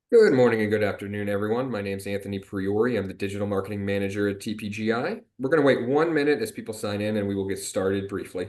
Good morning and good afternoon, everyone. My name is Anthony Priori. I'm the Digital Marketing Manager at TPGi. We're going to wait 1 minute as people sign in and we will get started briefly.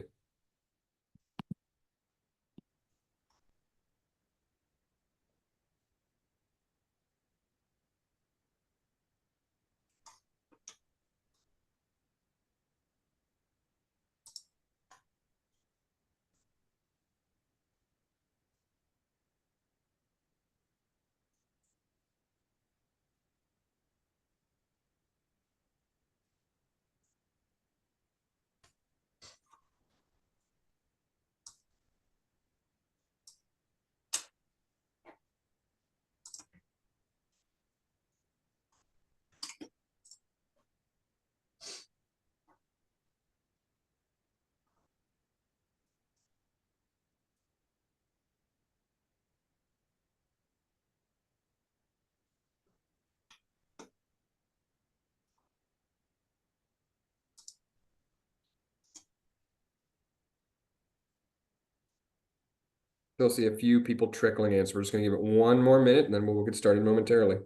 Still see a few people trickling in, so we're just going to give it 1 more minute and then we'll get started momentarily.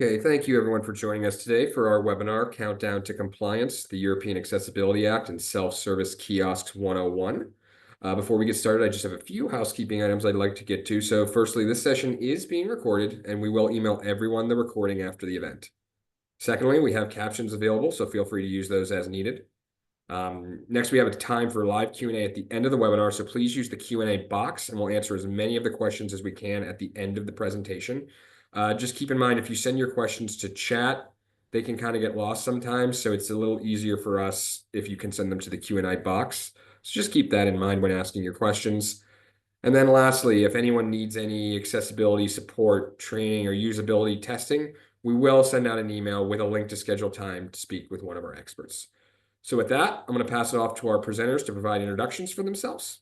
Okay, thank you everyone for joining us today for our webinar, Countdown to Compliance, the European Accessibility Act and Self-Service Kiosks 101. Before we get started, I just have a few housekeeping items I'd like to get to. So firstly, this session is being recorded and we will email everyone the recording after the event. Secondly, we have captions available, so feel free to use those as needed. Next, we have a time for live Q&A at the end of the webinar, so please use the Q&A box and we'll answer as many of the questions as we can at the end of the presentation. Just keep in mind, if you send your questions to chat, they can kind of get lost sometimes, so it's a little easier for us if you can send them to the Q&A box. So just keep that in mind when asking your questions. And then lastly, if anyone needs any accessibility support, training, or usability testing, we will send out an email with a link to schedule time to speak with one of our experts. So with that, I'm going to pass it off to our presenters to provide introductions for themselves.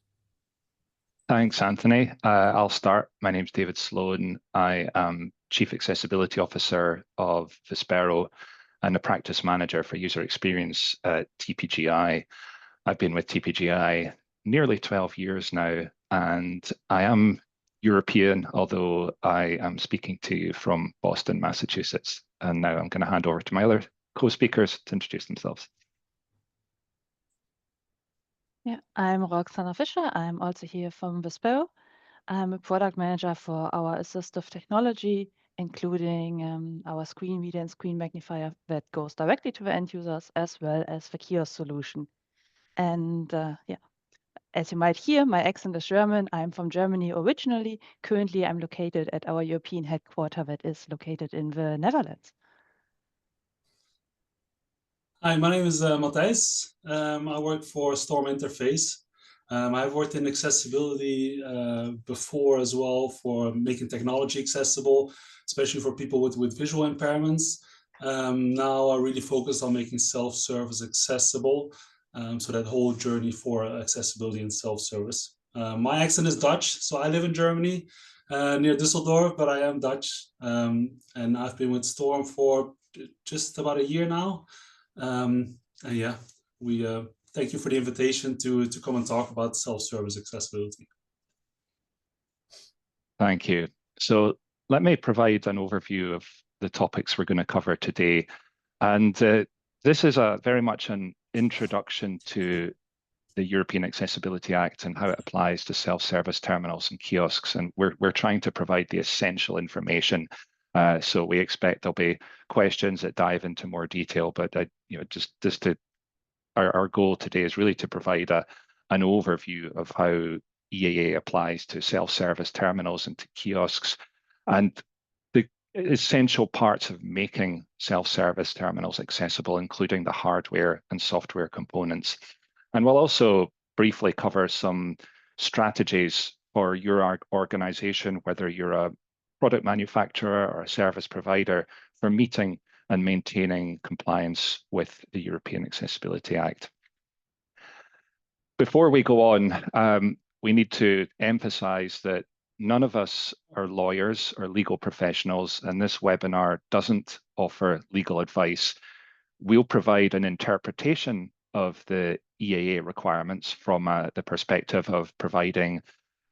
Thanks, Anthony. I'll start. My name's David Sloan. I am Chief Accessibility Officer of Vispero and the Practice Manager for User Experience at TPGi. I've been with TPGi nearly 12 years now, and I am European, although I am speaking to you from Boston, Massachusetts. And now I'm going to hand over to my other co-speakers to introduce themselves. Yeah, I'm Roxana Fischer. I'm also here from Vispero. I'm a product manager for our assistive technology, including our screen reader and screen magnifier that goes directly to the end users, as well as the kiosk solution. And yeah, as you might hear, my accent is German. I'm from Germany originally. Currently, I'm located at our European headquarters that is located in the Netherlands. Hi, my name is Matthijs. I work for Storm Interface. I've worked in accessibility before as well, for making technology accessible, especially for people with visual impairments. Now I really focus on making self-service accessible, so that whole journey for accessibility and self-service. My accent is Dutch, so I live in Germany, near Düsseldorf, but I am Dutch. And I've been with Storm for just about a year now. And yeah, we thank you for the invitation to come and talk about self-service accessibility. Thank you. So let me provide an overview of the topics we're going to cover today. And this is very much an introduction to the European Accessibility Act and how it applies to self-service terminals and kiosks. And we're trying to provide the essential information. So we expect there'll be questions that dive into more detail, but our goal today is really to provide an overview of how EAA applies to self-service terminals and to kiosks. And essential parts of making self-service terminals accessible, including the hardware and software components. And we'll also briefly cover some strategies for your organization, whether you're a product manufacturer or a service provider, for meeting and maintaining compliance with the European Accessibility Act. Before we go on, we need to emphasize that none of us are lawyers or legal professionals, and this webinar doesn't offer legal advice. We'll provide an interpretation of the EAA requirements from the perspective of providing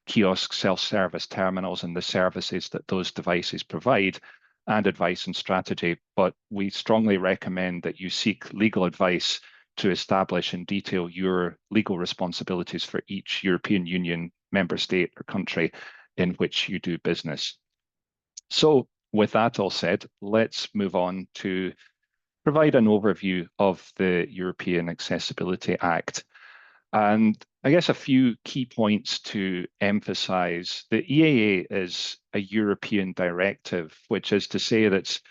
kiosk self-service terminals and the services that those devices provide, and advice and strategy. But we strongly recommend that you seek legal advice to establish in detail your legal responsibilities for each European Union member state or country in which you do business. So with that all said, let's move on to provide an overview of the European Accessibility Act. And I guess a few key points to emphasize. The EAA is a European directive, which is to say that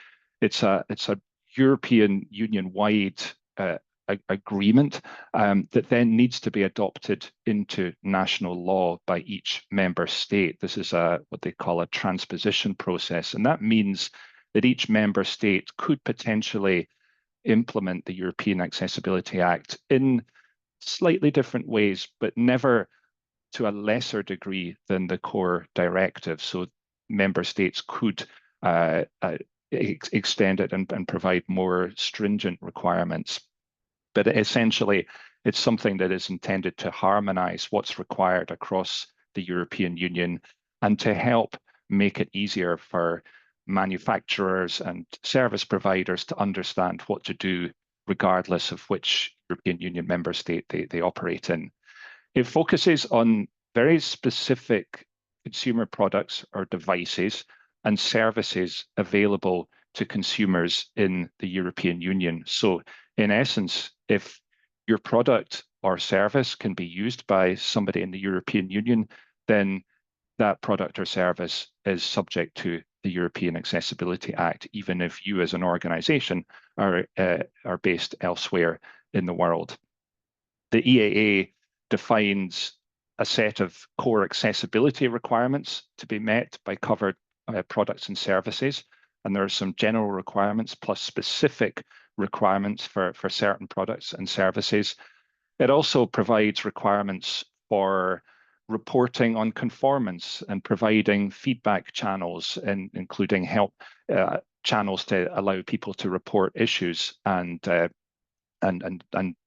it's a European Union-wide agreement that then needs to be adopted into national law by each member state. This is what they call a transposition process, and that means that each member state could potentially implement the European Accessibility Act in slightly different ways, but never to a lesser degree than the core directive. So member states could extend it and provide more stringent requirements. But essentially, it's something that is intended to harmonize what's required across the European Union and to help make it easier for manufacturers and service providers to understand what to do regardless of which European Union member state they operate in. It focuses on very specific consumer products or devices and services available to consumers in the European Union. So in essence, if your product or service can be used by somebody in the European Union, then that product or service is subject to the European Accessibility Act, even if you as an organization are based elsewhere in the world. The EAA defines a set of core accessibility requirements to be met by covered products and services. And there are some general requirements plus specific requirements for certain products and services. It also provides requirements for reporting on conformance and providing feedback channels, and including help channels to allow people to report issues and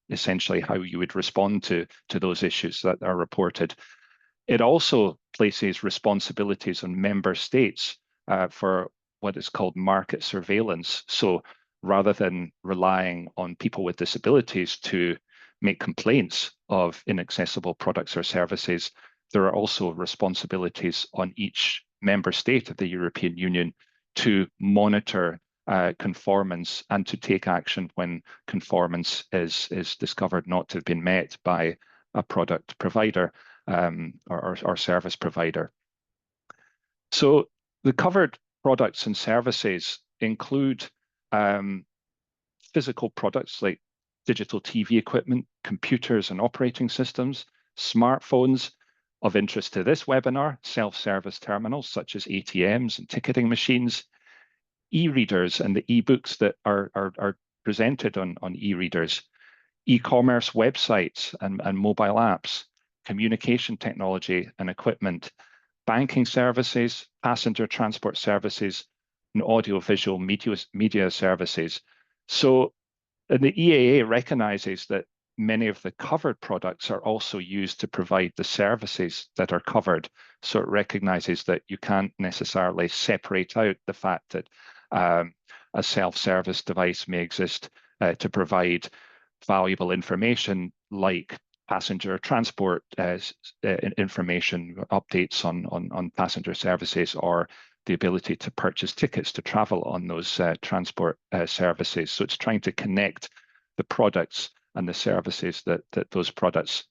essentially how you would respond to those issues that are reported. It also places responsibilities on member states for what is called market surveillance. So rather than relying on people with disabilities to make complaints of inaccessible products or services, there are also responsibilities on each member state of the European Union to monitor conformance and to take action when conformance is discovered not to have been met by a product provider or service provider. So the covered products and services include physical products like digital TV equipment, computers and operating systems, smartphones. Of interest to this webinar, self-service terminals such as ATMs and ticketing machines, e-readers and the e-books that are presented on e-readers, e-commerce websites and mobile apps, communication technology and equipment, banking services, passenger transport services, and audiovisual media services. So the EAA recognizes that many of the covered products are also used to provide the services that are covered. So it recognizes that you can't necessarily separate out the fact that a self-service device may exist to provide valuable information like passenger transport information, updates on passenger services, or the ability to purchase tickets to travel on those transport services. So it's trying to connect the products and the services that those products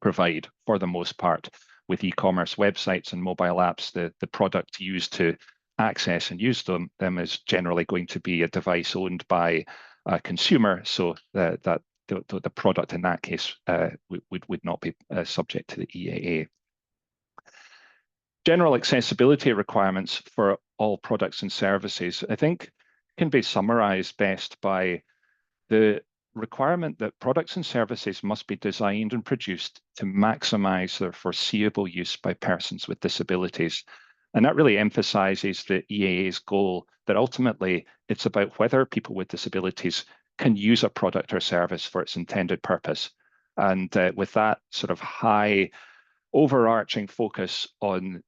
provide, for the most part. With e-commerce websites and mobile apps, the product used to access and use them is generally going to be a device owned by a consumer, so that the product in that case would not be subject to the EAA. General accessibility requirements for all products and services, I think, can be summarized best by the requirement that products and services must be designed and produced to maximize their foreseeable use by persons with disabilities. And that really emphasizes the EAA's goal that ultimately it's about whether people with disabilities can use a product or service for its intended purpose. And with that sort of high overarching focus on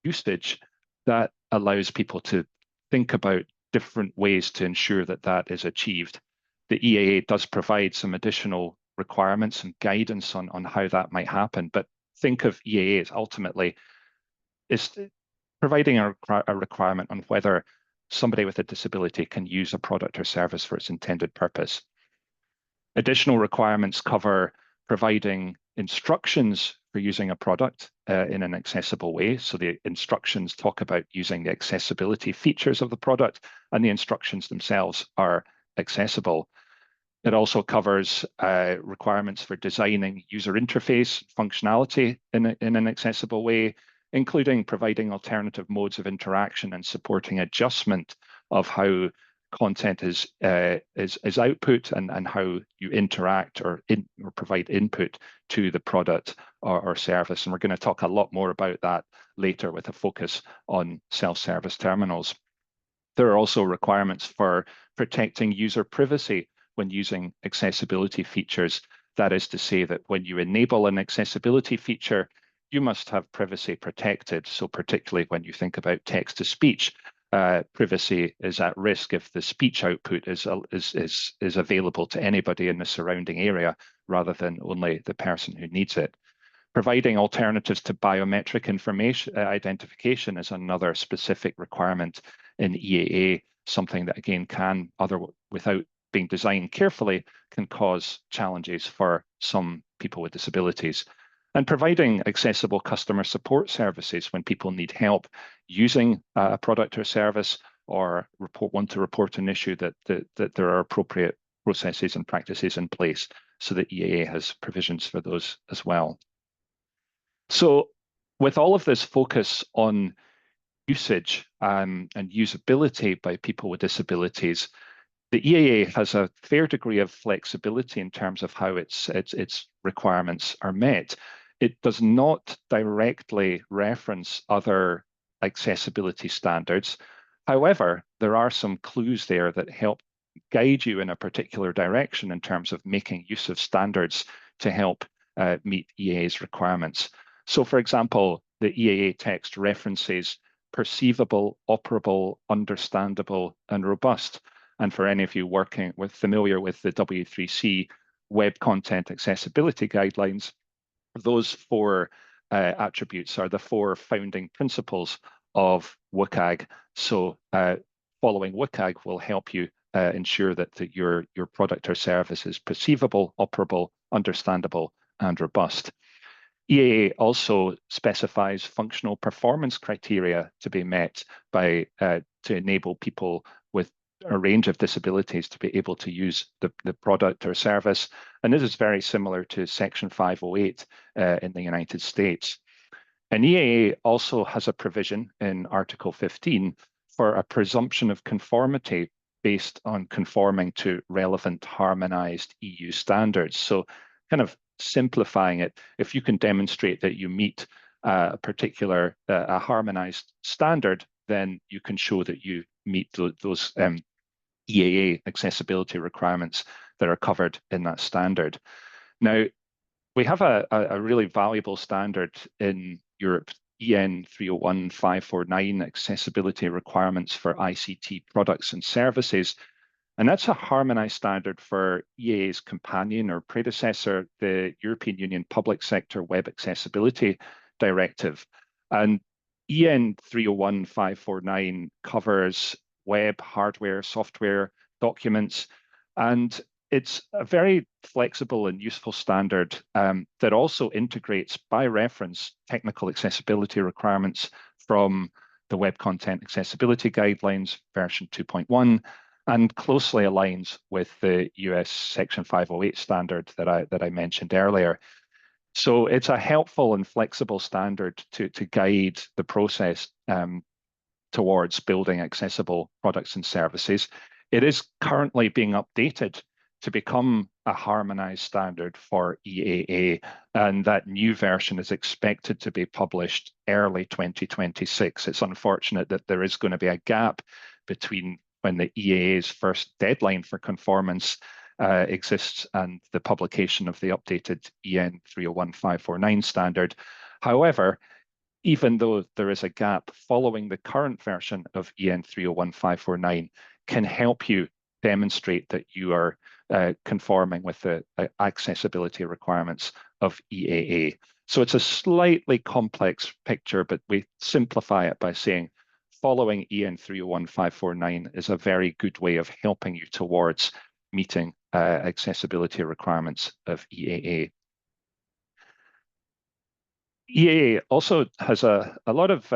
usage, that allows people to think about different ways to ensure that that is achieved. The EAA does provide some additional requirements and guidance on how that might happen, but think of EAA as ultimately is providing a requirement on whether somebody with a disability can use a product or service for its intended purpose. Additional requirements cover providing instructions for using a product in an accessible way. So the instructions talk about using the accessibility features of the product, and the instructions themselves are accessible. It also covers requirements for designing user interface functionality in an accessible way, including providing alternative modes of interaction and supporting adjustment of how content is output and how you interact or provide input to the product or service. And we're going to talk a lot more about that later with a focus on self-service terminals. There are also requirements for protecting user privacy when using accessibility features. That is to say that when you enable an accessibility feature, you must have privacy protected. So particularly when you think about text-to-speech, privacy is at risk if the speech output is available to anybody in the surrounding area rather than only the person who needs it. Providing alternatives to biometric information identification is another specific requirement in EAA, something that again without being designed carefully, can cause challenges for some people with disabilities. And providing accessible customer support services when people need help using a product or service, or want to report an issue, that there are appropriate processes and practices in place, so that EAA has provisions for those as well. So with all of this focus on usage and usability by people with disabilities, the EAA has a fair degree of flexibility in terms of how its requirements are met. It does not directly reference other accessibility standards. However, there are some clues there that help guide you in a particular direction in terms of making use of standards to help meet EAA's requirements. So, for example, the EAA text references perceivable, operable, understandable, and robust. And for any of you familiar with the W3C Web Content Accessibility Guidelines, those four attributes are the four founding principles of WCAG. So following WCAG will help you ensure that your product or service is perceivable, operable, understandable, and robust. EAA also specifies functional performance criteria to be met to enable people with a range of disabilities to be able to use the product or service. And this is very similar to Section 508 in the United States. And EAA also has a provision in Article 15 for a presumption of conformity based on conforming to relevant harmonized EU standards. So kind of simplifying it, if you can demonstrate that you meet a particular harmonized standard, then you can show that you meet those EAA accessibility requirements that are covered in that standard. Now, we have a really valuable standard in Europe, EN 301-549, accessibility requirements for ICT products and services. And that's a harmonized standard for EAA's companion or predecessor, the European Union Public Sector Web Accessibility Directive. And EN 301-549 covers web, hardware, software, documents, and it's a very flexible and useful standard that also integrates by reference technical accessibility requirements from the Web Content Accessibility Guidelines, version 2.1, and closely aligns with the US Section 508 standard that I mentioned earlier. So it's a helpful and flexible standard to guide the process towards building accessible products and services. It is currently being updated to become a harmonized standard for EAA, and that new version is expected to be published early 2026. It's unfortunate that there is going to be a gap between when the EAA's first deadline for conformance exists and the publication of the updated EN 301549 standard. However, even though there is a gap, following the current version of EN 301549 can help you demonstrate that you are conforming with the accessibility requirements of EAA. So it's a slightly complex picture, but we simplify it by saying following EN 301549 is a very good way of helping you towards meeting accessibility requirements of EAA. EAA also has a lot of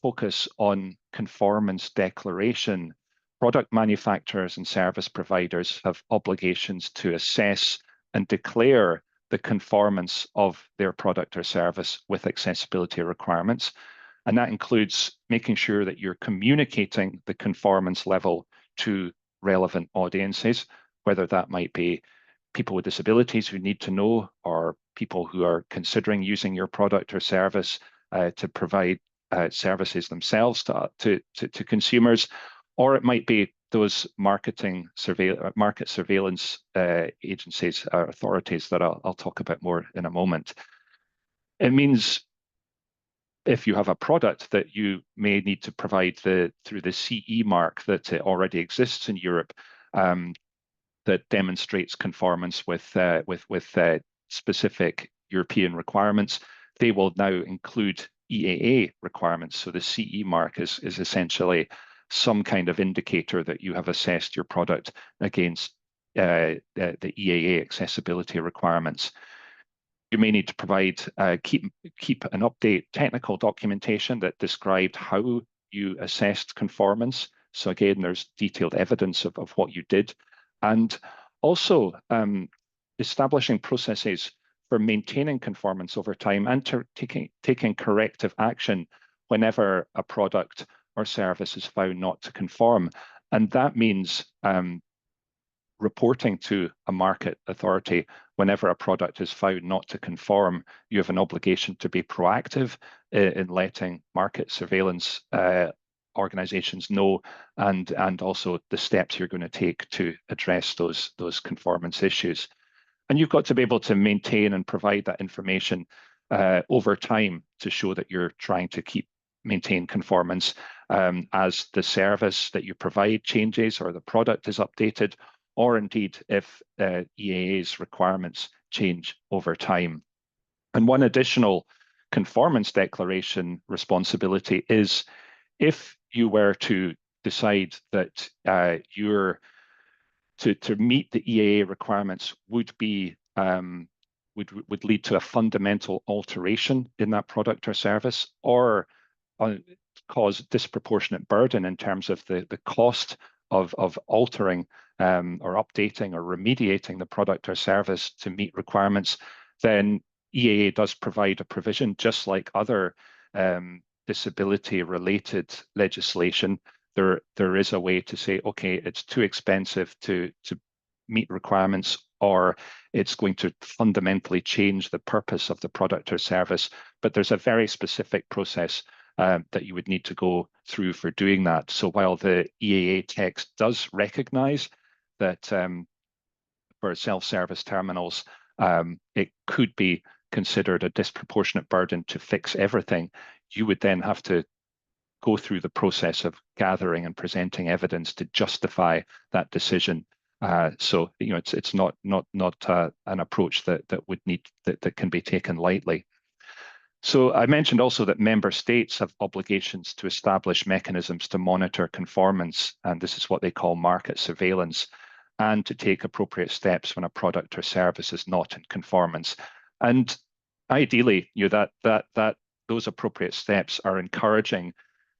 focus on conformance declaration. Product manufacturers and service providers have obligations to assess and declare the conformance of their product or service with accessibility requirements. And that includes making sure that you're communicating the conformance level to relevant audiences, whether that might be people with disabilities who need to know, or people who are considering using your product or service to provide services themselves to consumers, or it might be those market surveillance agencies or authorities that I'll talk about more in a moment. It means if you have a product that you may need to provide through the CE mark that already exists in Europe, that demonstrates conformance with specific European requirements, they will now include EAA requirements. So the CE mark is essentially some kind of indicator that you have assessed your product against the EAA accessibility requirements. You may need to provide, keep and update technical documentation that described how you assessed conformance. So again, there's detailed evidence of what you did. And also establishing processes for maintaining conformance over time and taking corrective action whenever a product or service is found not to conform. And that means reporting to a market authority whenever a product is found not to conform. You have an obligation to be proactive in letting market surveillance organizations know, and also the steps you're going to take to address those conformance issues. And you've got to be able to maintain and provide that information over time to show that you're trying to maintain conformance as the service that you provide changes or the product is updated, or indeed if EAA's requirements change over time. And one additional conformance declaration responsibility is if you were to decide that to meet the EAA requirements would lead to a fundamental alteration in that product or service, or cause disproportionate burden in terms of the cost of altering or updating or remediating the product or service to meet requirements, then EAA does provide a provision, just like other disability-related legislation. There is a way to say, okay, it's too expensive to meet requirements, or it's going to fundamentally change the purpose of the product or service. But there's a very specific process that you would need to go through for doing that. So while the EAA text does recognize that for self-service terminals, it could be considered a disproportionate burden to fix everything, you would then have to go through the process of gathering and presenting evidence to justify that decision. So it's not an approach that can be taken lightly. So I mentioned also that member states have obligations to establish mechanisms to monitor conformance, and this is what they call market surveillance, and to take appropriate steps when a product or service is not in conformance. And ideally, that those appropriate steps are encouraging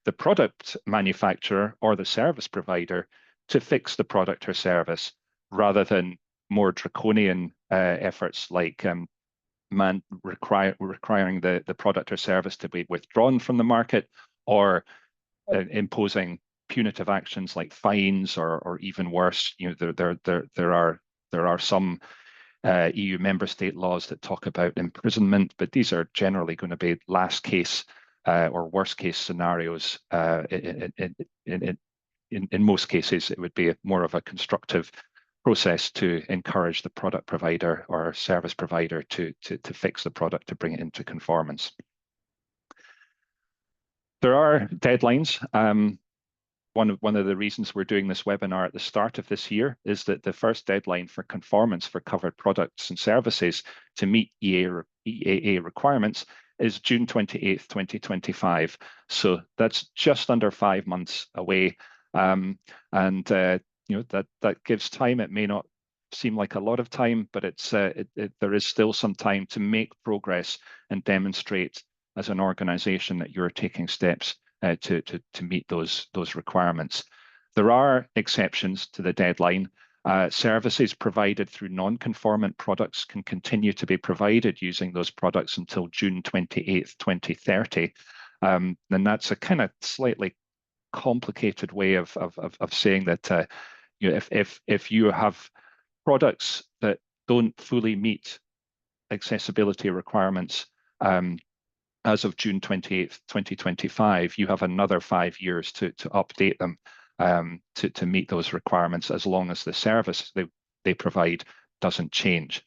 the product manufacturer or the service provider to fix the product or service, rather than more draconian efforts like requiring the product or service to be withdrawn from the market, or imposing punitive actions like fines, or even worse. There are some EU member state laws that talk about imprisonment, but these are generally going to be last case or worst case scenarios. In most cases, it would be more of a constructive process to encourage the product provider or service provider to fix the product, to bring it into conformance. There are deadlines. One of the reasons we're doing this webinar at the start of this year is that the first deadline for conformance for covered products and services to meet EAA requirements is June 28th, 2025. So that's just under 5 months away. That gives time. It may not seem like a lot of time, but there is still some time to make progress and demonstrate as an organization that you're taking steps to meet those requirements. There are exceptions to the deadline. Services provided through non-conformant products can continue to be provided using those products until June 28th, 2030. And that's a kind of slightly complicated way of saying that if you have products that don't fully meet accessibility requirements as of June 28th, 2025, you have another 5 years to update them to meet those requirements, as long as the service they provide doesn't change.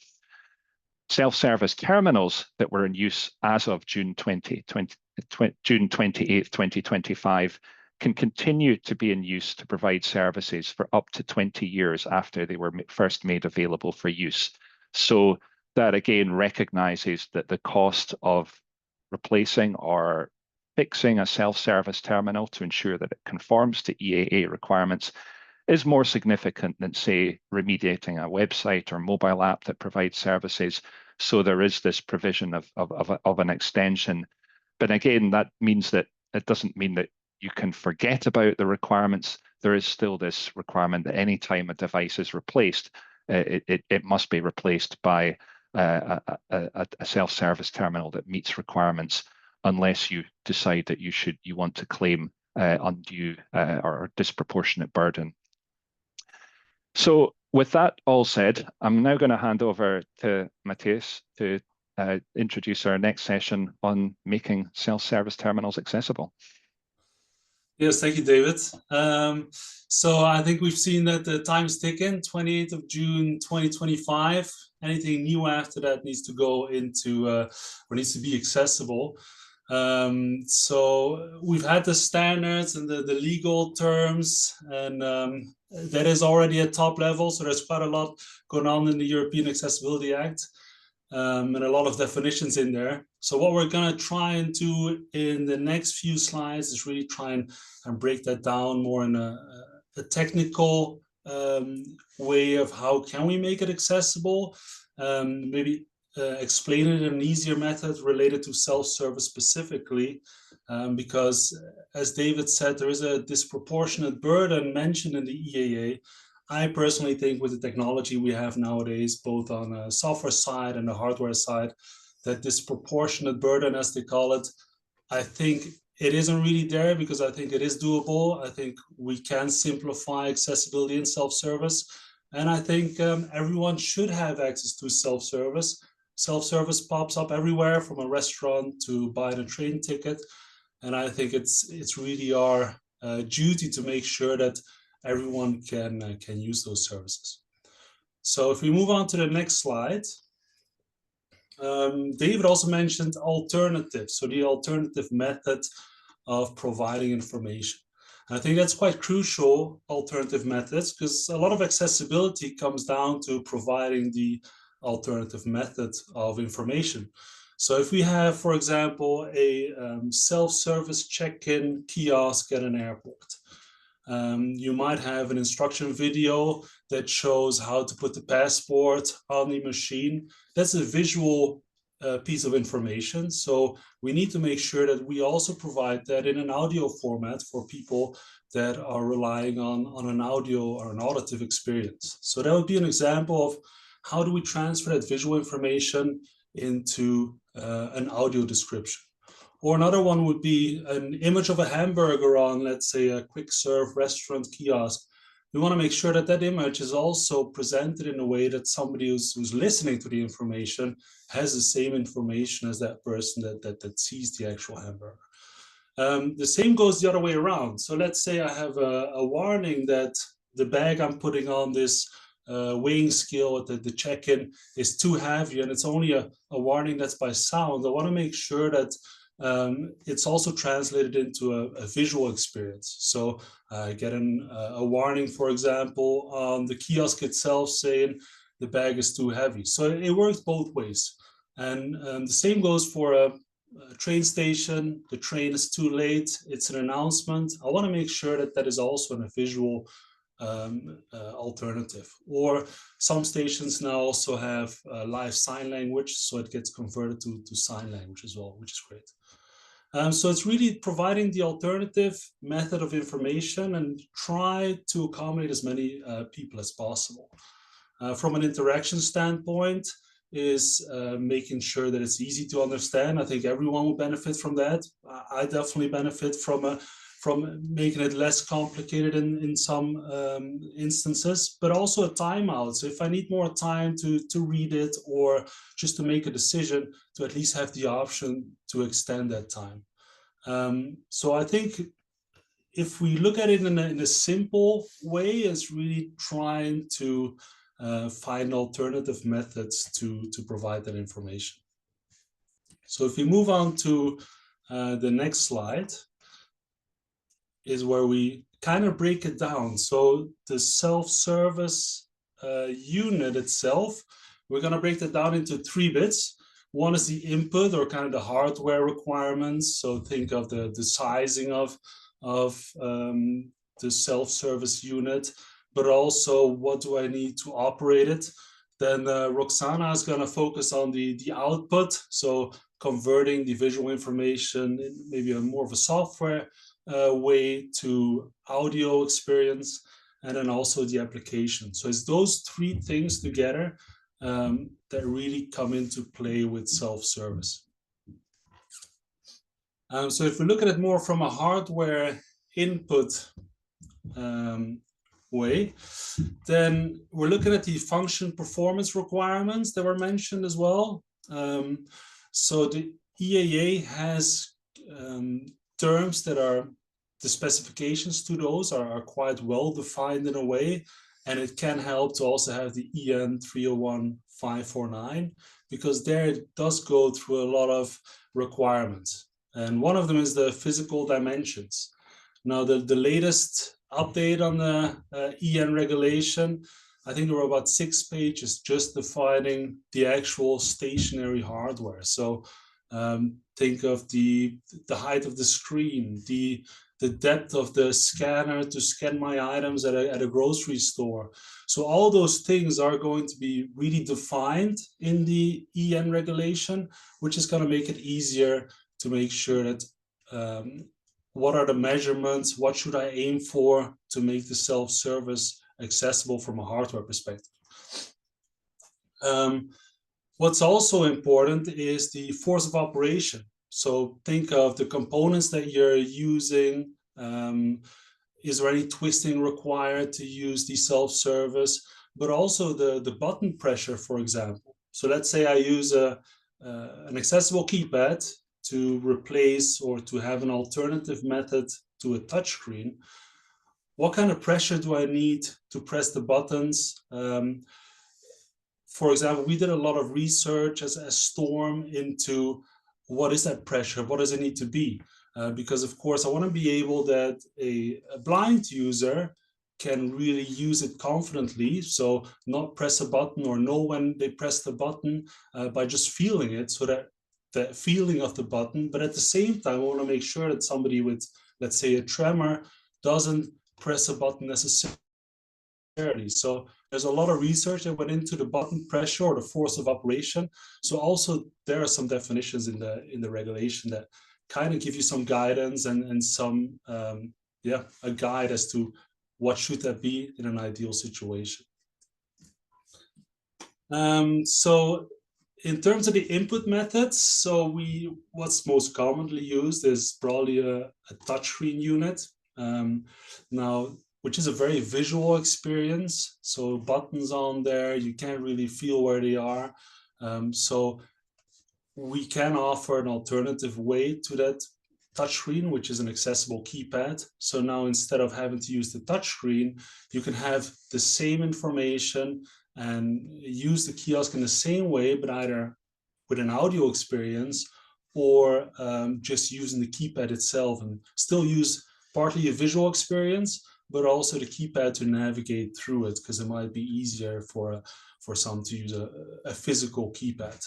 Self-service terminals that were in use as of June 28th, 2025 can continue to be in use to provide services for up to 20 years after they were first made available for use. So that again recognizes that the cost of replacing or fixing a self-service terminal to ensure that it conforms to EAA requirements is more significant than, say, remediating a website or mobile app that provides services. So there is this provision of an extension. But again, that means that it doesn't mean that you can forget about the requirements. There is still this requirement that any time a device is replaced, it must be replaced by a self-service terminal that meets requirements, unless you decide that you want to claim undue or disproportionate burden. So with that all said, I'm now going to hand over to Matthias to introduce our next session on making self-service terminals accessible. Yes, thank you, David. So I think we've seen that the time's ticking, 28th of June, 2025. Anything new after that needs to go into, or needs to be accessible. So we've had the standards and the legal terms, and that is already at top level. So there's quite a lot going on in the European Accessibility Act. And a lot of definitions in there. So what we're going to try and do in the next few slides is really try and break that down more in a technical way of how can we make it accessible, maybe explain it in an easier method related to self-service specifically, because as David said, there is a disproportionate burden mentioned in the EAA. I personally think with the technology we have nowadays, both on the software side and the hardware side, that disproportionate burden, as they call it, I think it isn't really there, because I think it is doable. I think we can simplify accessibility and self-service. And I think everyone should have access to self-service. Self-service pops up everywhere, from a restaurant to buying a train ticket. And I think it's really our duty to make sure that everyone can use those services. So if we move on to the next slide, David also mentioned alternatives. So the alternative method of providing information. And I think that's quite crucial, alternative methods, because a lot of accessibility comes down to providing the alternative method of information. So if we have, for example, a self-service check-in kiosk at an airport, you might have an instruction video that shows how to put the passport on the machine. That's a visual piece of information. So we need to make sure that we also provide that in an audio format for people that are relying on an audio or an auditive experience. So that would be an example of how do we transfer that visual information into an audio description. Or another one would be an image of a hamburger on, let's say, a quick serve restaurant kiosk. We want to make sure that that image is also presented in a way that somebody who's listening to the information has the same information as that person that sees the actual hamburger. The same goes the other way around. So let's say I have a warning that the bag I'm putting on this weighing scale at the check-in is too heavy, and it's only a warning that's by sound. I want to make sure that it's also translated into a visual experience. So I get a warning, for example, on the kiosk itself saying the bag is too heavy. So it works both ways. And the same goes for a train station. The train is too late. It's an announcement. I want to make sure that that is also in a visual alternative. Or some stations now also have live sign language, so it gets converted to sign language as well, which is great. So it's really providing the alternative method of information and try to accommodate as many people as possible. From an interaction standpoint, is making sure that it's easy to understand. I think everyone will benefit from that. I definitely benefit from making it less complicated in some instances, but also a timeout. So if I need more time to read it or just to make a decision, to at least have the option to extend that time. So I think if we look at it in a simple way, it's really trying to find alternative methods to provide that information. So if we move on to the next slide, is where we kind of break it down. So the self-service unit itself, we're going to break that down into 3 bits. One is the input, or kind of the hardware requirements. So think of the sizing of the self-service unit, but also what do I need to operate it. Then Roxana is going to focus on the output, so converting the visual information in maybe more of a software way to audio experience, and then also the application. So it's those 3 things together that really come into play with self-service. So if we look at it more from a hardware input way, then we're looking at the function performance requirements that were mentioned as well. So the EAA has terms that are, the specifications to those are quite well defined in a way, and it can help to also have the EN 301549, because there it does go through a lot of requirements. And one of them is the physical dimensions. Now, the latest update on the EN regulation, I think there were about 6 pages just defining the actual stationary hardware. So think of the height of the screen, the depth of the scanner to scan my items at a grocery store. So all those things are going to be really defined in the EN regulation, which is going to make it easier to make sure that what are the measurements, what should I aim for to make the self-service accessible from a hardware perspective. What's also important is the force of operation. So think of the components that you're using. Is there any twisting required to use the self-service? But also the button pressure, for example. So let's say I use an accessible keypad to replace or to have an alternative method to a touchscreen. What kind of pressure do I need to press the buttons? For example, we did a lot of research as Storm into what is that pressure? What does it need to be? Because of course, I want to be able that a blind user can really use it confidently. So not press a button or know when they press the button by just feeling it. So that the feeling of the button, but at the same time, I want to make sure that somebody with, let's say, a tremor doesn't press a button necessarily necessarily. So there's a lot of research that went into the button pressure or the force of operation. So also there are some definitions in the regulation that kind of give you some guidance and some a guide as to what should that be in an ideal situation. So in terms of the input methods, so what's most commonly used is probably a touchscreen unit. Now, which is a very visual experience. So buttons on there, you can't really feel where they are. So we can offer an alternative way to that touchscreen, which is an accessible keypad. So now instead of having to use the touchscreen, you can have the same information and use the kiosk in the same way, but either with an audio experience or just using the keypad itself, and still use partly a visual experience, but also the keypad to navigate through it, because it might be easier for some to use a physical keypad.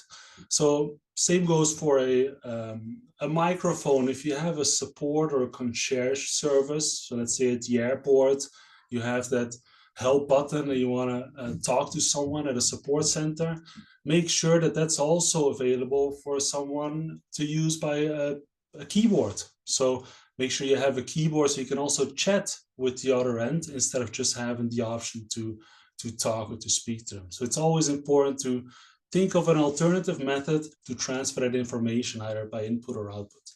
So same goes for a microphone. If you have a support or a concierge service, so let's say at the airport, you have that help button and you want to talk to someone at a support center, make sure that that's also available for someone to use by a keyboard. So make sure you have a keyboard so you can also chat with the other end instead of just having the option to talk or to speak to them. So it's always important to think of an alternative method to transfer that information either by input or output.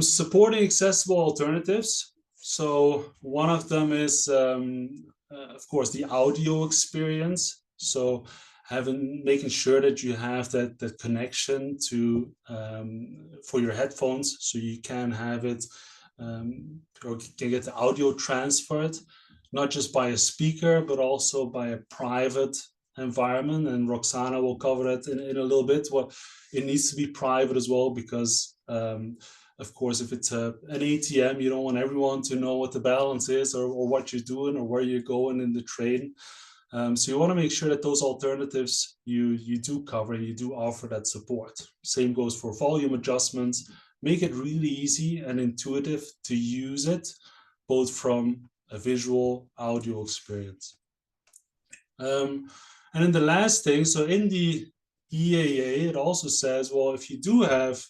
Supporting accessible alternatives. So one of them is, of course, the audio experience. So making sure that you have that connection to for your headphones, so you can have it or can get the audio transferred, not just by a speaker, but also by a private environment. And Roxana will cover that in a little bit. Well, it needs to be private as well, because of course, if it's an ATM, you don't want everyone to know what the balance is or what you're doing or where you're going in the train. So you want to make sure that those alternatives you do cover, you do offer that support. Same goes for volume adjustments. Make it really easy and intuitive to use it, both from a visual audio experience. And then the last thing, so in the EAA, it also says, well, if you do have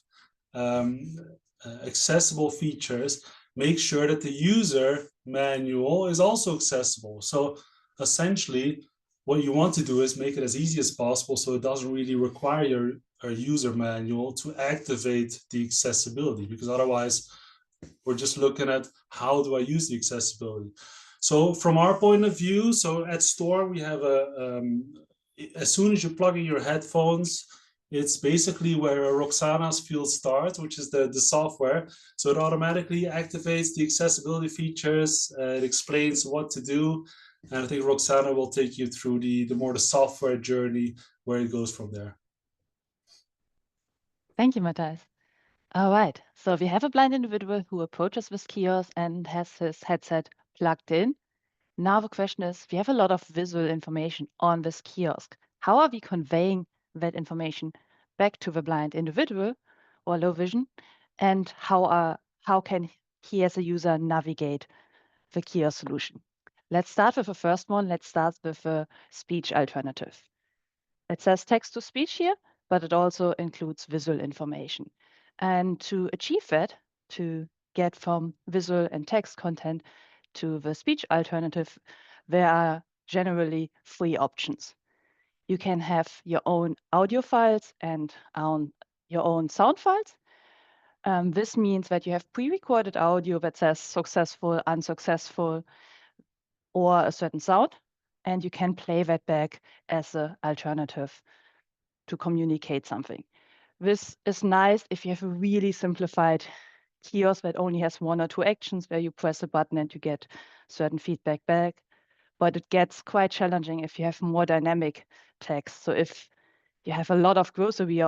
accessible features, make sure that the user manual is also accessible. So essentially, what you want to do is make it as easy as possible so it doesn't really require a user manual to activate the accessibility, because otherwise we're just looking at how do I use the accessibility. So from our point of view, so at Storm, we have as soon as you plug in your headphones, it's basically where Roxana's field starts, which is the software. So it automatically activates the accessibility features. It explains what to do. And I think Roxana will take you through the software journey, where it goes from there. Thank you, Matthias. All right, so we have a blind individual who approaches this kiosk and has his headset plugged in. Now the question is, we have a lot of visual information on this kiosk. How are we conveying that information back to the blind individual or low vision? And how can he as a user navigate the kiosk solution? Let's start with the first one. Let's start with a speech alternative. It says text to speech here, but it also includes visual information. And to achieve that, to get from visual and text content to the speech alternative, there are generally 3 options. You can have your own audio files and your own sound files. This means that you have pre-recorded audio that says successful, unsuccessful, or a certain sound, and you can play that back as an alternative to communicate something. This is nice if you have a really simplified kiosk that only has 1 or 2 actions where you press a button and you get certain feedback back. But it gets quite challenging if you have more dynamic text. So if you have a lot of grocery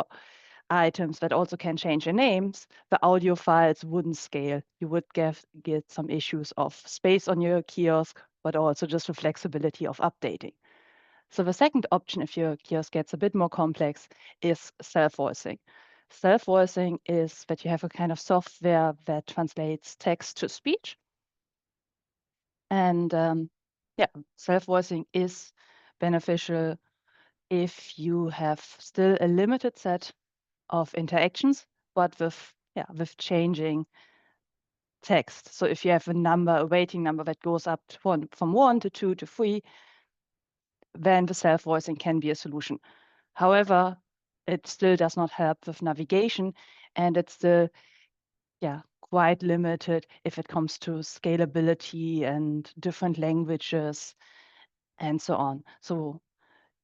items that also can change their names, the audio files wouldn't scale. You would get some issues of space on your kiosk, but also just the flexibility of updating. So the second option, if your kiosk gets a bit more complex, is self-voicing. Self-voicing is that you have a kind of software that translates text to speech. And self-voicing is beneficial if you have still a limited set of interactions, but with changing text. So if you have a waiting number that goes up from 1 to 2 to 3, then the self-voicing can be a solution. However, it still does not help with navigation, and it's still quite limited if it comes to scalability and different languages and so on. So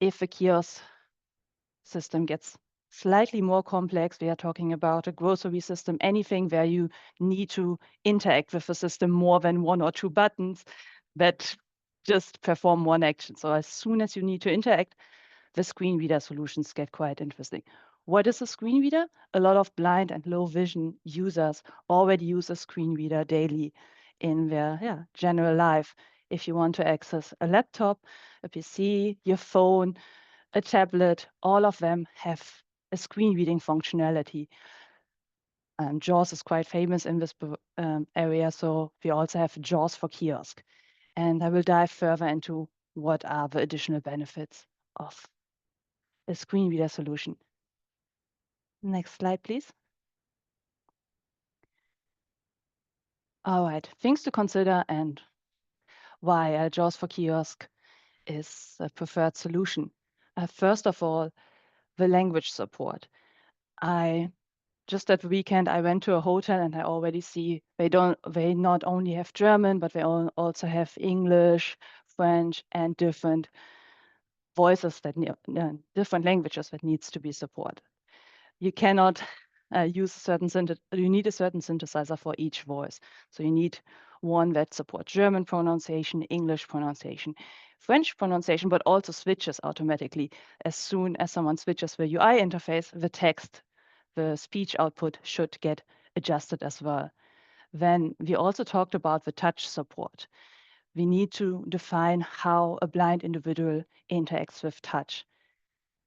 if the kiosk system gets slightly more complex, we are talking about a grocery system, anything where you need to interact with the system more than 1 or 2 buttons that just perform one action. So as soon as you need to interact, the screen reader solutions get quite interesting. What is a screen reader? A lot of blind and low vision users already use a screen reader daily in their general life. If you want to access a laptop, a PC, your phone, a tablet, all of them have a screen reading functionality. JAWS is quite famous in this area, so we also have JAWS for Kiosk. And I will dive further into what are the additional benefits of a screen reader solution. Next slide, please. All right, things to consider and why JAWS for Kiosk is a preferred solution. First of all, the language support. Just at the weekend, I went to a hotel and I already see they not only have German, but they also have English, French, and different voices different languages that needs to be supported. You cannot use you need a certain synthesizer for each voice. So you need one that supports German pronunciation, English pronunciation, French pronunciation, but also switches automatically. As soon as someone switches the UI interface, the speech output should get adjusted as well. Then we also talked about the touch support. We need to define how a blind individual interacts with touch.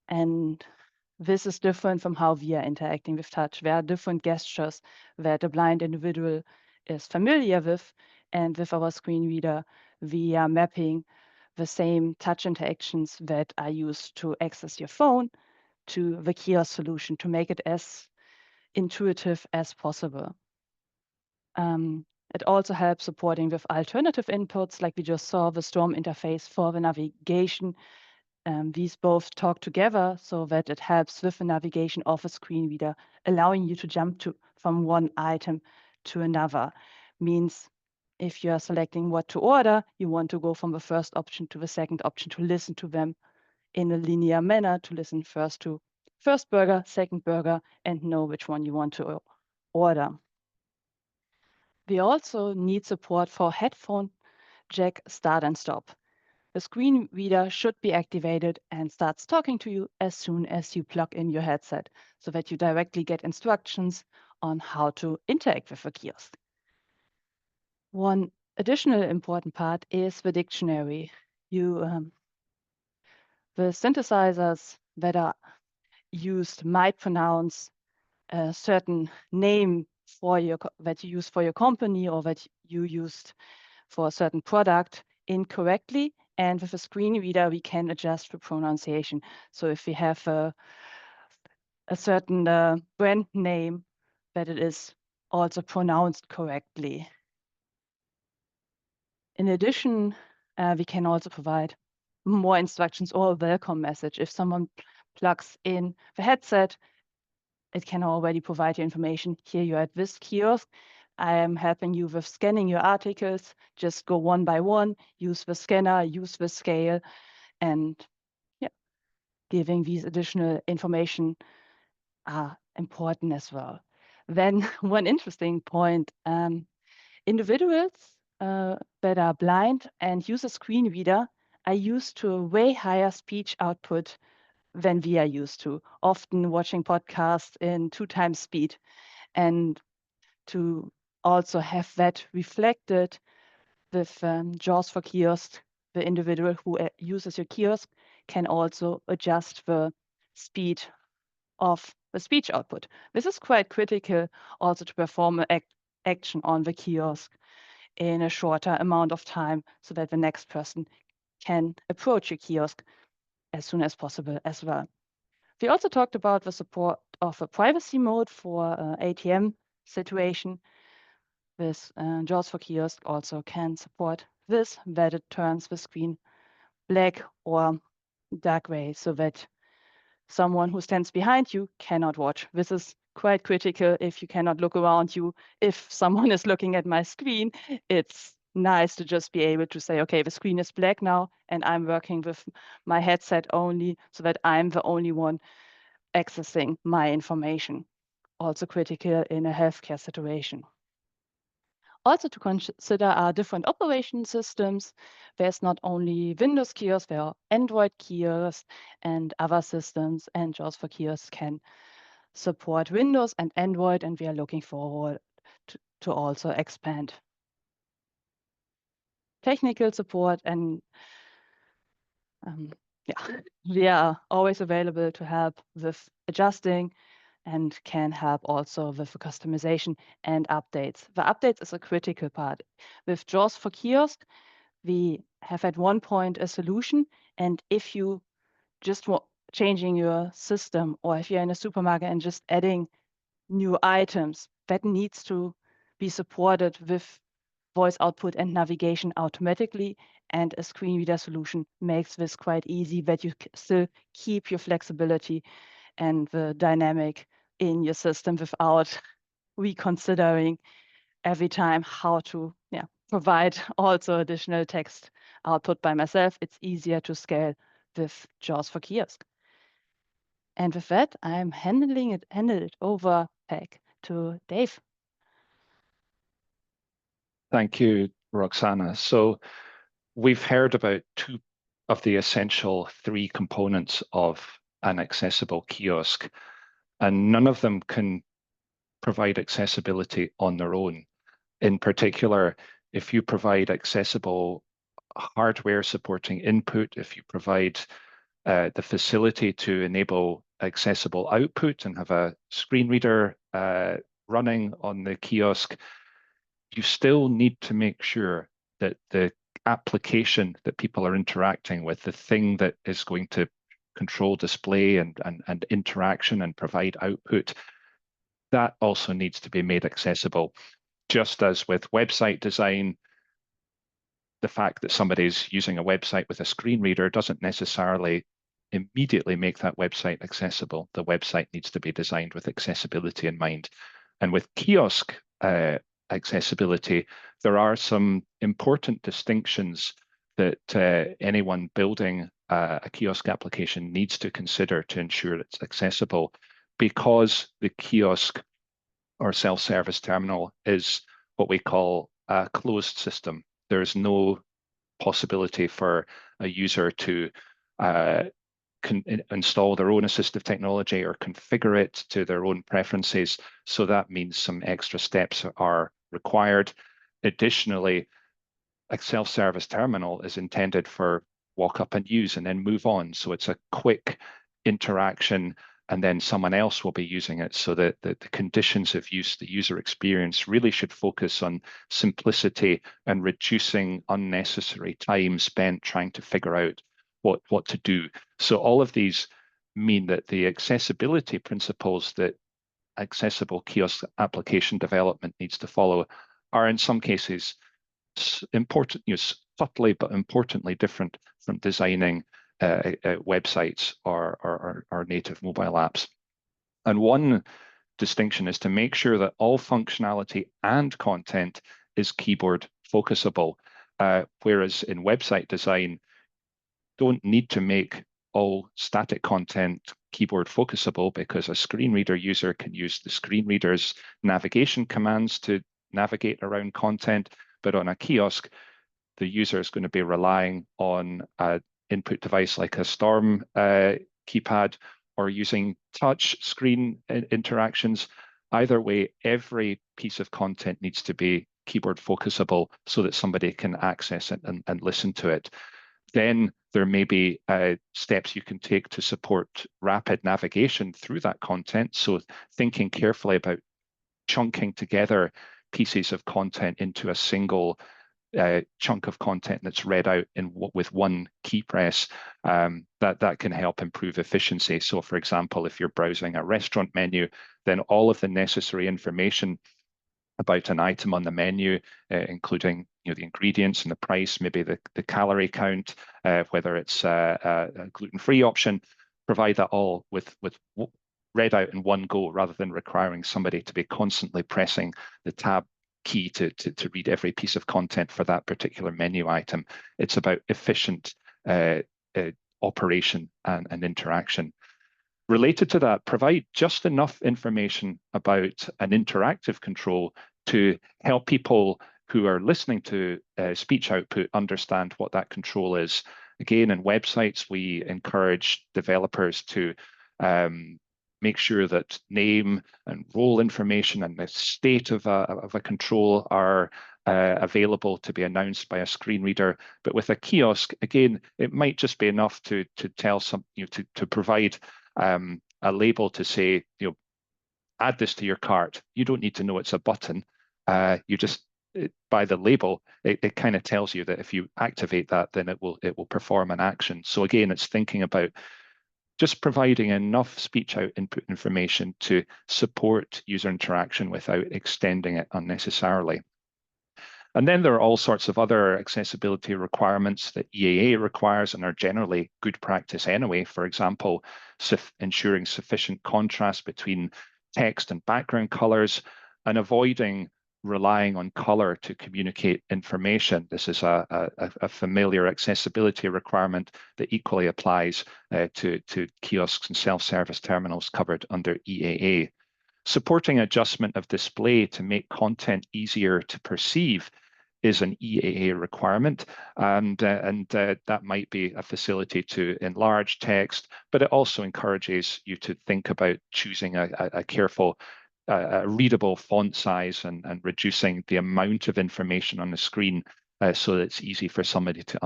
And this is different from how we are interacting with touch. There are different gestures that a blind individual is familiar with. And with our screen reader, we are mapping the same touch interactions that are used to access your phone to the kiosk solution to make it as intuitive as possible. It also helps supporting with alternative inputs, like we just saw the Storm interface for the navigation. These both talk together so that it helps with the navigation of a screen reader, allowing you to jump from one item to another. Means if you are selecting what to order, you want to go from the first option to the second option to listen to them in a linear manner, to listen first to first burger, second burger, and know which one you want to order. We also need support for headphone jack start and stop. The screen reader should be activated and starts talking to you as soon as you plug in your headset so that you directly get instructions on how to interact with the kiosk. One additional important part is the dictionary. The synthesizers that are used might pronounce a certain name that you use for your company or that you used for a certain product incorrectly. And with a screen reader, we can adjust the pronunciation. So if we have a certain brand name, that it is also pronounced correctly. In addition, we can also provide more instructions or a welcome message. If someone plugs in the headset, it can already provide you information. Here you're at this kiosk. I am helping you with scanning your articles. Just go one by one, use the scanner, use the scale, and giving these additional information are important as well. Then one interesting point, individuals that are blind and use a screen reader are used to a way higher speech output than we are used to, often watching podcasts in 2 times speed. And to also have that reflected with JAWS for Kiosk, the individual who uses your kiosk can also adjust the speed of the speech output. This is quite critical also to perform an action on the kiosk in a shorter amount of time so that the next person can approach your kiosk as soon as possible as well. We also talked about the support of a privacy mode for ATM situation. This JAWS for Kiosk also can support this, that it turns the screen black or dark gray so that someone who stands behind you cannot watch. This is quite critical if you cannot look around you. If someone is looking at my screen, it's nice to just be able to say, okay, the screen is black now and I'm working with my headset only so that I'm the only one accessing my information. Also critical in a healthcare situation. Also to consider are different operation systems. There's not only Windows kiosks, there are Android kiosks and other systems, and JAWS for Kiosks can support Windows and Android, and we are looking forward to also expand technical support, and we are always available to help with adjusting and can help also with the customization and updates. The updates is a critical part. With JAWS for Kiosk, we have at one point a solution, and if you just want changing your system, or if you're in a supermarket and just adding new items, that needs to be supported with voice output and navigation automatically, and a screen reader solution makes this quite easy, that you still keep your flexibility and the dynamic in your system without reconsidering every time how to provide also additional text output by myself. It's easier to scale with JAWS for Kiosk. And with that, I'm handing it over back to Dave. Thank you, Roxana. So we've heard about two of the essential three components of an accessible kiosk, and none of them can provide accessibility on their own. In particular, if you provide accessible hardware supporting input, if you provide the facility to enable accessible output and have a screen reader running on the kiosk, you still need to make sure that the application that people are interacting with, the thing that is going to control display and interaction and provide output, that also needs to be made accessible. Just as with website design, the fact that somebody's using a website with a screen reader doesn't necessarily immediately make that website accessible. The website needs to be designed with accessibility in mind. And with kiosk accessibility, there are some important distinctions that anyone building a kiosk application needs to consider to ensure it's accessible, because the kiosk or self-service terminal is what we call a closed system. There's no possibility for a user to install their own assistive technology or configure it to their own preferences. So that means some extra steps are required. Additionally, a self-service terminal is intended for walk up and use and then move on. So it's a quick interaction, and then someone else will be using it, so that the conditions of use, the user experience, really should focus on simplicity and reducing unnecessary time spent trying to figure out what to do. So all of these mean that the accessibility principles that accessible kiosk application development needs to follow are in some cases important, subtly but importantly different from designing websites or native mobile apps. And one distinction is to make sure that all functionality and content is keyboard focusable, whereas in website design, don't need to make all static content keyboard focusable, because a screen reader user can use the screen reader's navigation commands to navigate around content. But on a kiosk, the user is going to be relying on an input device like a Storm keypad, or using touch screen interactions. Either way, every piece of content needs to be keyboard focusable so that somebody can access it and listen to it. Then there may be steps you can take to support rapid navigation through that content. So thinking carefully about chunking together pieces of content into a single chunk of content that's read out with one key press, that can help improve efficiency. So for example, if you're browsing a restaurant menu, then all of the necessary information about an item on the menu, including the ingredients and the price, maybe the calorie count, whether it's a gluten-free option, provide that all with read out in one go, rather than requiring somebody to be constantly pressing the tab key to read every piece of content for that particular menu item. It's about efficient operation and interaction. Related to that, provide just enough information about an interactive control to help people who are listening to speech output understand what that control is. Again, in websites, we encourage developers to make sure that name and role information and the state of a control are available to be announced by a screen reader. But with a kiosk, again, it might just be enough to tell some, to provide a label to say, add this to your cart. You don't need to know it's a button. You just, by the label, it kind of tells you that if you activate that, then it will perform an action. So again, it's thinking about just providing enough speech out input information to support user interaction without extending it unnecessarily. And then there are all sorts of other accessibility requirements that EAA requires and are generally good practice anyway. For example, ensuring sufficient contrast between text and background colors, and avoiding relying on color to communicate information. This is a familiar accessibility requirement that equally applies to kiosks and self-service terminals covered under EAA. Supporting adjustment of display to make content easier to perceive is an EAA requirement, and that might be a facility to enlarge text, but it also encourages you to think about choosing a careful, readable font size and reducing the amount of information on the screen so that it's easy for somebody to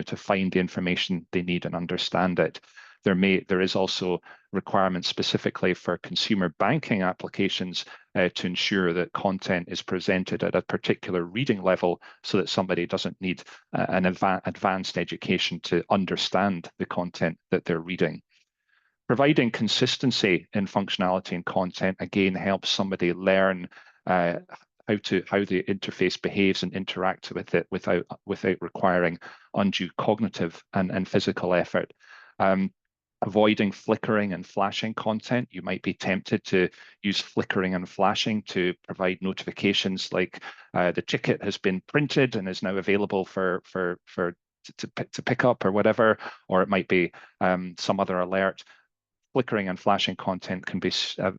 to find the information they need and understand it. There is also requirements specifically for consumer banking applications to ensure that content is presented at a particular reading level so that somebody doesn't need an advanced education to understand the content that they're reading. Providing consistency in functionality and content, again, helps somebody learn how the interface behaves and interacts with it without requiring undue cognitive and physical effort. Avoiding flickering and flashing content. You might be tempted to use flickering and flashing to provide notifications like the ticket has been printed and is now available to pick up or whatever, or it might be some other alert. Flickering and flashing content can be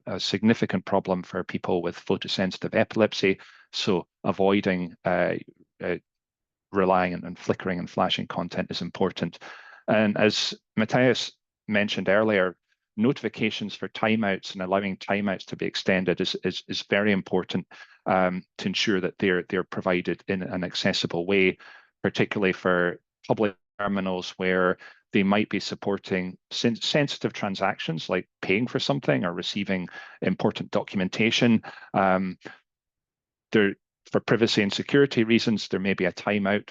a significant problem for people with photosensitive epilepsy, so avoiding relying on flickering and flashing content is important. And as Matthias mentioned earlier, notifications for timeouts and allowing timeouts to be extended is very important to ensure that they're provided in an accessible way, particularly for public terminals where they might be supporting sensitive transactions like paying for something or receiving important documentation. For privacy and security reasons, there may be a timeout,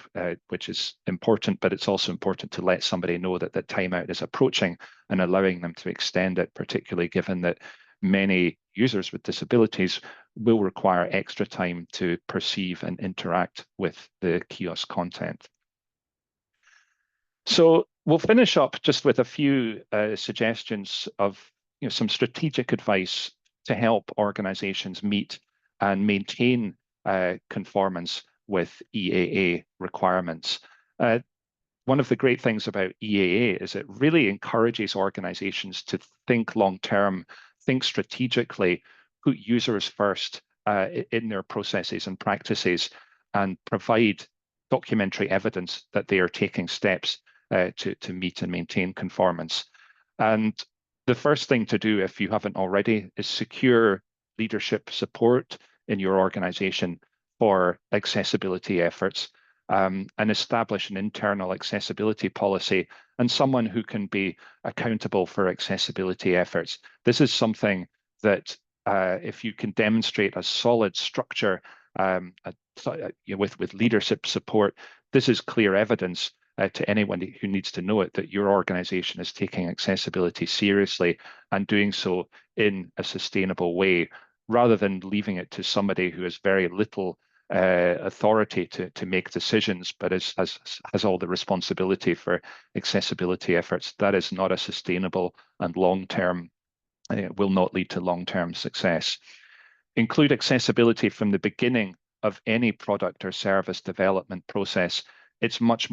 which is important, but it's also important to let somebody know that that timeout is approaching and allowing them to extend it, particularly given that many users with disabilities will require extra time to perceive and interact with the kiosk content. So we'll finish up just with a few suggestions of some strategic advice to help organizations meet and maintain conformance with EAA requirements. One of the great things about EAA is it really encourages organizations to think long-term, think strategically, put users first in their processes and practices, and provide documentary evidence that they are taking steps to meet and maintain conformance. And the first thing to do, if you haven't already, is secure leadership support in your organization for accessibility efforts, and establish an internal accessibility policy and someone who can be accountable for accessibility efforts. This is something that if you can demonstrate a solid structure with leadership support. This is clear evidence to anyone who needs to know it that your organization is taking accessibility seriously and doing so in a sustainable way, rather than leaving it to somebody who has very little authority to make decisions, but has all the responsibility for accessibility efforts. That is not a sustainable and long-term, will not lead to long-term success. Include accessibility from the beginning of any product or service development process. It's much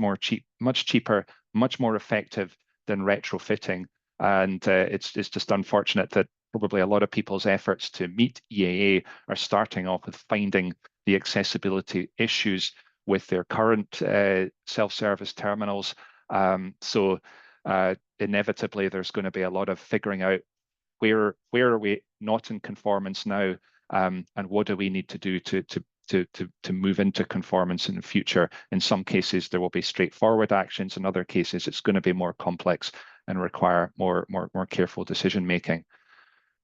cheaper, much more effective than retrofitting. And it's just unfortunate that probably a lot of people's efforts to meet EAA are starting off with finding the accessibility issues with their current self-service terminals. So inevitably, there's going to be a lot of figuring out where are we not in conformance now, and what do we need to do to move into conformance in the future. In some cases, there will be straightforward actions. In other cases, it's going to be more complex and require more careful decision making.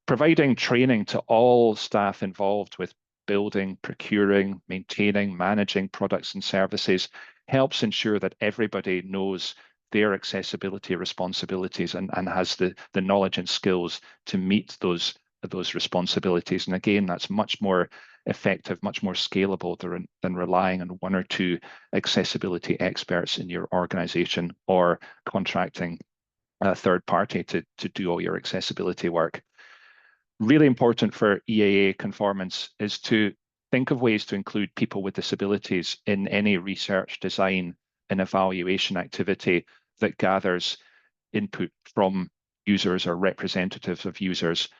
Providing training to all staff involved with building, procuring, maintaining, managing products and services helps ensure that everybody knows their accessibility responsibilities and has the knowledge and skills to meet those responsibilities. And again, that's much more effective, much more scalable than relying on one or two accessibility experts in your organization or contracting a third party to do all your accessibility work. Really important for EAA conformance is to think of ways to include people with disabilities in any research, design, and evaluation activity that gathers input from users or representatives of users.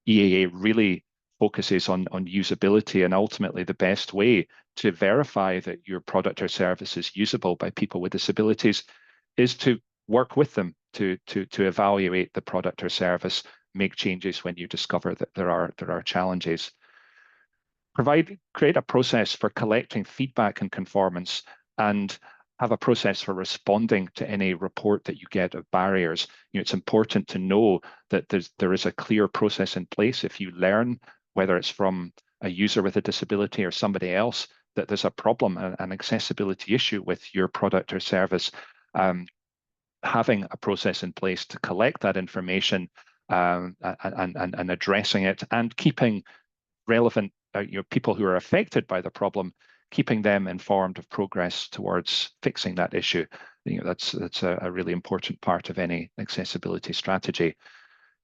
EAA really focuses on usability, and ultimately the best way to verify that your product or service is usable by people with disabilities is to work with them to evaluate the product or service, make changes when you discover that there are challenges. Create a process for collecting feedback and conformance, and have a process for responding to any report that you get of barriers. It's important to know that there is a clear process in place. If you learn, whether it's from a user with a disability or somebody else, that there's a problem, an accessibility issue with your product or service, having a process in place to collect that information and addressing it, and keeping relevant people who are affected by the problem, keeping them informed of progress towards fixing that issue. That's a really important part of any accessibility strategy.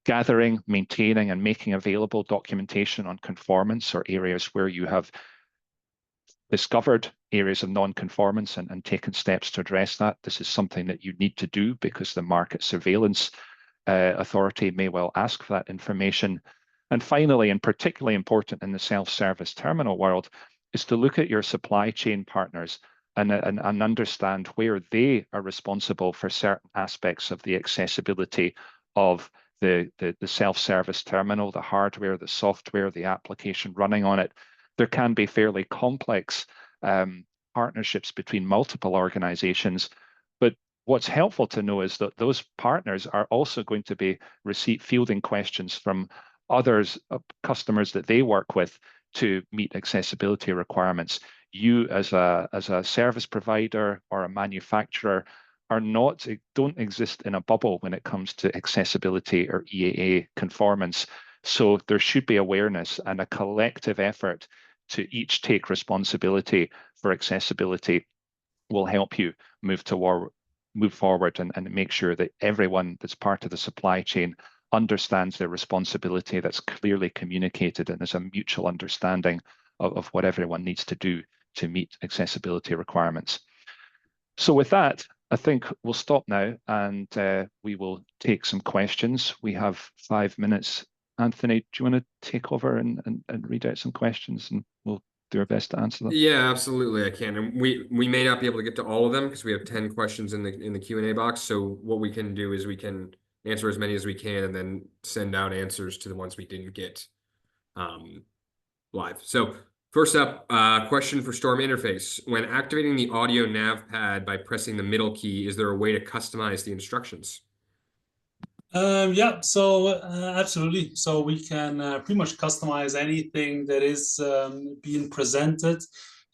Gathering, maintaining, and making available documentation on conformance or areas where you have discovered areas of non-conformance and taken steps to address that. This is something that you need to do because the Market Surveillance Authority may well ask for that information. And finally, and particularly important in the self-service terminal world, is to look at your supply chain partners and understand where they are responsible for certain aspects of the accessibility of the self-service terminal, the hardware, the software, the application running on it. There can be fairly complex partnerships between multiple organizations, but what's helpful to know is that those partners are also going to be fielding questions from others, customers that they work with to meet accessibility requirements. You as a service provider or a manufacturer don't exist in a bubble when it comes to accessibility or EAA conformance. So there should be awareness and a collective effort to each take responsibility for accessibility will help you move forward and make sure that everyone that's part of the supply chain understands their responsibility, that's clearly communicated, and there's a mutual understanding of what everyone needs to do to meet accessibility requirements. So with that, I think we'll stop now and we will take some questions. We have 5 minutes. Anthony, do you want to take over and read out some questions, and we'll do our best to answer them? Yeah, absolutely, I can. And we may not be able to get to all of them because we have 10 questions in the Q&A box. So what we can do is we can answer as many as we can and then send out answers to the ones we didn't get live. So first up, question for Storm Interface. When activating the audio nav pad by pressing the middle key, is there a way to customize the instructions? Yeah, so absolutely. So we can pretty much customize anything that is being presented.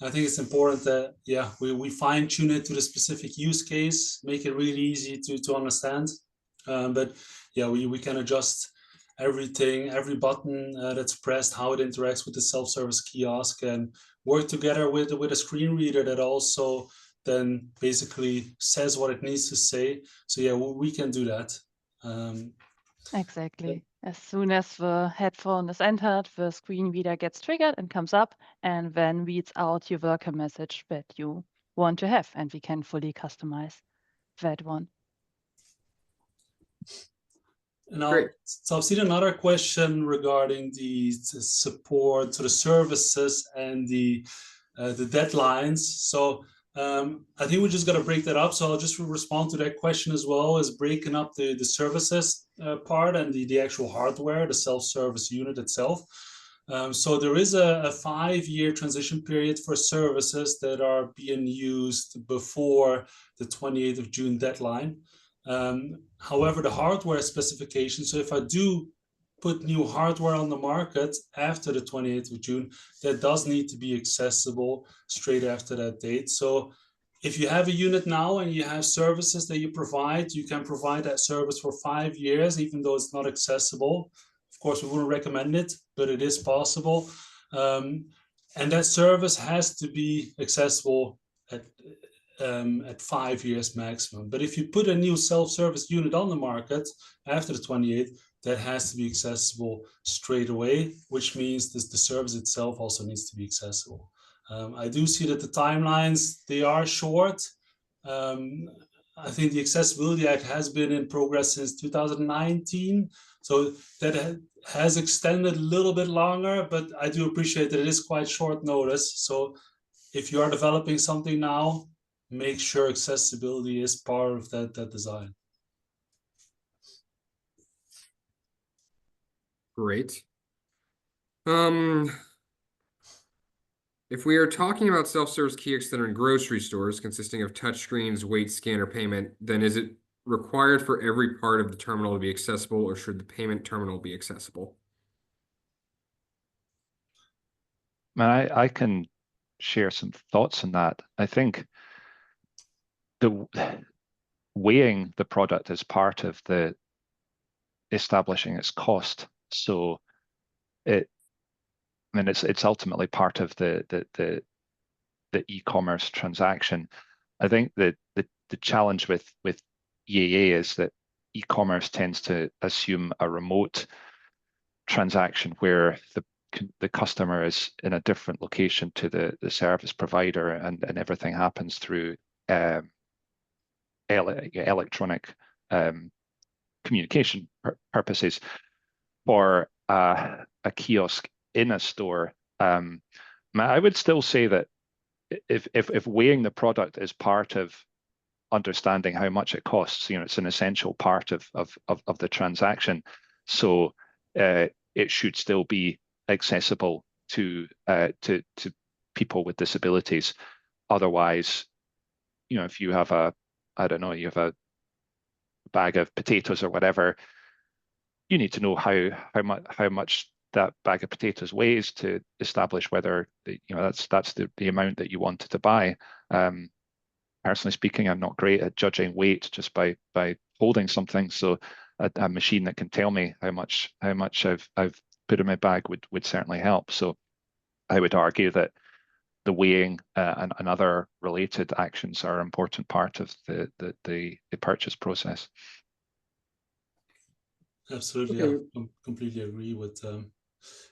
I think it's important that, yeah, we fine tune it to the specific use case, make it really easy to understand. But yeah, we can adjust everything, every button that's pressed, how it interacts with the self-service kiosk, and work together with a screen reader that also then basically says what it needs to say. So yeah, we can do that. Exactly. As soon as the headphone is entered, the screen reader gets triggered and comes up and then reads out your welcome message that you want to have, and we can fully customize that one. Now, so I've seen another question regarding the support to the services and the deadlines. So I think we just got to break that up. So I'll just respond to that question as well as breaking up the services part and the actual hardware, the self-service unit itself. So there is a 5-year transition period for services that are being used before the 28th of June deadline. However, the hardware specification, so if I do put new hardware on the market after the 28th of June, that does need to be accessible straight after that date. So if you have a unit now and you have services that you can provide that service for 5 years, even though it's not accessible. Of course, we wouldn't recommend it, but it is possible. And that service has to be accessible at 5 years maximum. But if you put a new self-service unit on the market after the 28th, that has to be accessible straight away, which means the service itself also needs to be accessible. I do see that the timelines, they are short. I think the Accessibility Act has been in progress since 2019. So that has extended a little bit longer, but I do appreciate that it is quite short notice. So if you are developing something now, make sure accessibility is part of that design. Great. If we are talking about self-service kiosks that are in grocery stores consisting of touchscreens, weight scanner payment, then is it required for every part of the terminal to be accessible, or should the payment terminal be accessible? I can share some thoughts on that. I think the weighing the product is part of the establishing its cost. So it's ultimately part of the e-commerce transaction. I think that the challenge with EAA is that e-commerce tends to assume a remote transaction where the customer is in a different location to the service provider, and everything happens through electronic communication purposes. For a kiosk in a store, I would still say that if weighing the product is part of understanding how much it costs, it's an essential part of the transaction. So it should still be accessible to people with disabilities. Otherwise, if you have you have a bag of potatoes or whatever, you need to know how much that bag of potatoes weighs to establish whether that's the amount that you wanted to buy. Personally speaking, I'm not great at judging weight just by holding something. So a machine that can tell me how much I've put in my bag would certainly help. So I would argue that the weighing and other related actions are an important part of the purchase process. Absolutely, Okay. I completely agree with.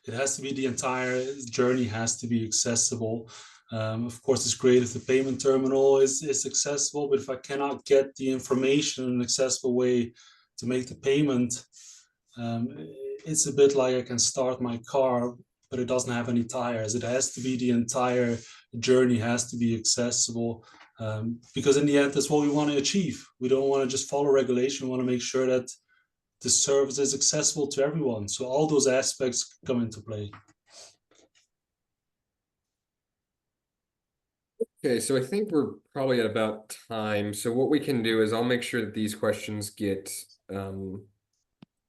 It has to be, the entire journey has to be accessible. Of course, it's great if the payment terminal is accessible, but if I cannot get the information in an accessible way to make the payment, it's a bit like I can start my car, but it doesn't have any tires. It has to be, the entire journey has to be accessible, because in the end, that's what we want to achieve. We don't want to just follow regulation. We want to make sure that the service is accessible to everyone. So all those aspects come into play. Okay, so I think we're probably at about time. So what we can do is I'll make sure that these questions get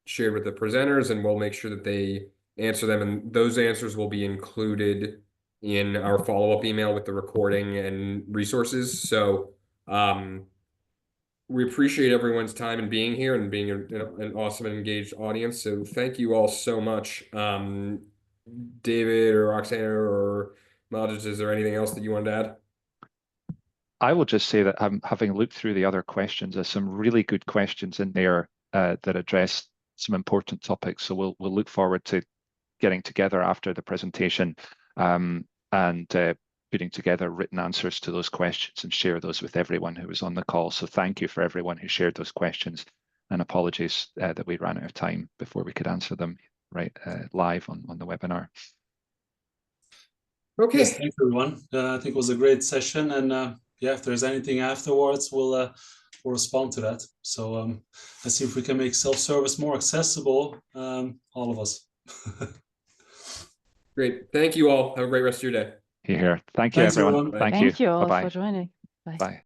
shared with the presenters, and we'll make sure that they answer them. And those answers will be included in our follow-up email with the recording and resources. So we appreciate everyone's time and being here and being an awesome and engaged audience. So thank you all so much. David or Roxana or Majas, is there anything else that you wanted to add? I will just say that having looked through the other questions, there's some really good questions in there that address some important topics. So we'll look forward to getting together after the presentation and putting together written answers to those questions and share those with everyone who was on the call. So thank you for everyone who shared those questions, and apologies that we ran out of time before we could answer them live on the webinar. Okay. Yes, thanks everyone. I think it was a great session, and yeah, if there's anything afterwards, we'll respond to that. So let's see if we can make self-service more accessible, all of us. Great. Thank you all. Have a great rest of your day. Here. Thank you, Thanks, everyone. everyone. Thank you. Thank you all Bye-bye. for joining. Bye. Bye.